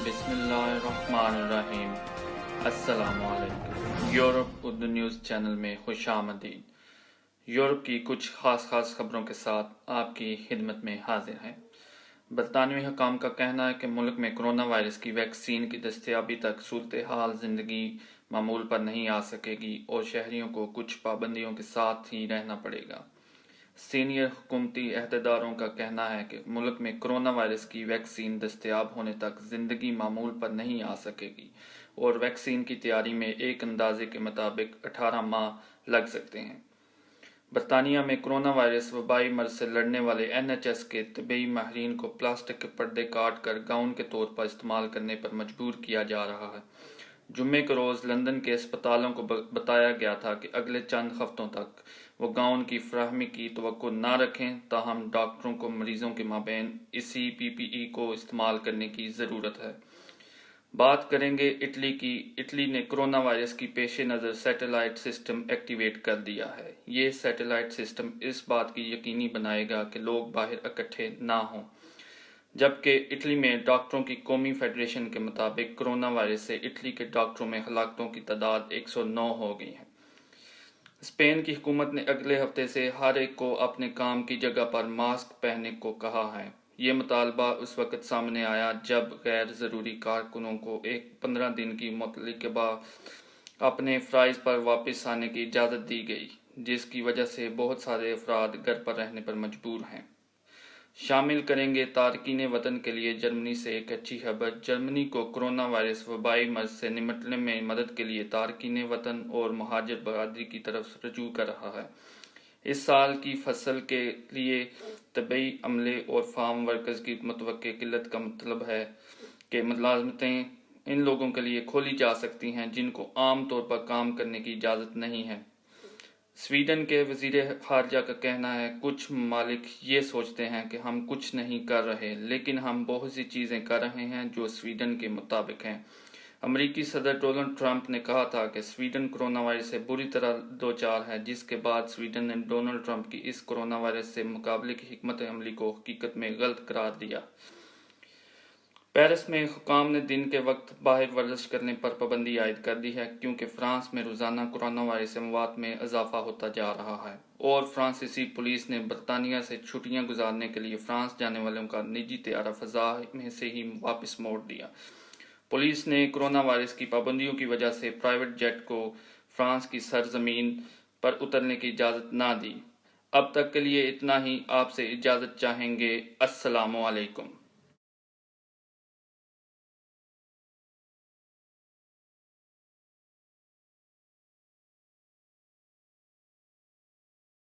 बिस्मिल्लाहिर्रहमानिर्रहीम। अस्सलाम वालेकुम। यूरोप उर्दू न्यूज़ चैनल में खुश आमदीद। यूरोप की कुछ खास खबरों के साथ आपकी खिदमत में हाजिर हैं। बरतानवी हुकाम का कहना है कि मुल्क में कोरोना वायरस की वैक्सीन की दस्तयाबी तक सूरत हाल जिंदगी मामूल पर नहीं आ सकेगी और शहरियों को कुछ पाबंदियों के साथ ही रहना पड़ेगा। सीनियर हुकूमती अहदेदारों का कहना है कि मुल्क में कोरोना वायरस की वैक्सीन दस्तयाब होने तक जिंदगी मामूल पर नहीं आ सकेगी और वैक्सीन की तैयारी में एक अंदाजे के मुताबिक 18 माह लग सकते हैं। बरतानिया में कोरोना वायरस वबाई मर्ज से लड़ने वाले NHS के तबी माहिरीन को प्लास्टिक के पर्दे काट कर गाउन के तौर पर इस्तेमाल करने पर मजबूर किया जा रहा है। जुम्मे के रोज लंदन के अस्पतालों को बताया गया था कि अगले चंद हफ्तों तक वो गाउन की फराहमी की तवक्को न रखें, ताहम डॉक्टरों को मरीजों के माबैन इसी PPE को इस्तेमाल करने की ज़रूरत है। बात करेंगे इटली की। इटली ने कोरोना वायरस की पेश नज़र सैटेलाइट सिस्टम एक्टिवेट कर दिया है। ये सैटेलाइट सिस्टम इस बात की यकीनी बनाएगा कि लोग बाहर इकट्ठे ना हों, जबकि इटली में डॉक्टरों की कौमी फेडरेशन के मुताबिक कोरोना वायरस से इटली के डॉक्टरों में हलाकतों की तादाद 109 हो गई है। स्पेन की हुकूमत ने अगले हफ्ते से हर एक को अपने काम की जगह पर मास्क पहनने को कहा है। ये मुतालबा उस वक्त सामने आया जब गैर ज़रूरी कारकुनों को 15 दिन की मुअत्तली के बाद अपने फ़राइज़ पर वापस आने की इजाज़त दी गई, जिसकी वजह से बहुत सारे अफराद घर पर रहने पर मजबूर हैं। शामिल करेंगे तारकीन वतन के लिए जर्मनी से एक अच्छी खबर। जर्मनी को कोरोना वायरस वबाई मर्ज से निपटने में मदद के लिए तारकीन वतन और महाजिर बरादरी की तरफ रजू कर रहा है। इस साल की फसल के लिए तबी अमले और फार्म वर्कर्स की मुतवक्के किल्लत का मतलब है कि मुलाजमतें इन लोगों के लिए खोली जा सकती हैं जिनको आम तौर पर काम करने की इजाज़त नहीं है। स्वीडन के वजीर खारजा का कहना है, कुछ ममालिक ये सोचते हैं कि हम कुछ नहीं कर रहे, लेकिन हम बहुत सी चीज़ें कर रहे हैं जो स्वीडन के मुताबिक हैं। अमरीकी सदर डोनाल्ड ट्रंप ने कहा था कि स्वीडन कोरोना वायरस से बुरी तरह दोचार है, जिसके बाद स्वीडन ने डोनाल्ड ट्रंप की इस कोरोना वायरस से मुकाबले की हिकमत अमली को हकीकत में गलत करार दिया। पेरिस में हुकाम ने दिन के वक्त बाहर वर्जिश करने पर पाबंदी आयद कर दी है, क्योंकि फ्रांस में रोजाना कोरोना वायरस अमवात में इजाफा होता जा रहा है और फ्रांसीसी पुलिस ने बरतानिया से छुट्टियां गुजारने के लिए फ्रांस जाने वालों का निजी तैयारा फजा में से ही वापस मोड़ दिया। पुलिस ने कोरोना वायरस की पाबंदियों की वजह से प्राइवेट जेट को फ्रांस की सरजमीन पर उतरने की इजाज़त ना दी। अब तक के लिए इतना ही। आपसे इजाज़त चाहेंगे। अस्सलामु अलैकुम।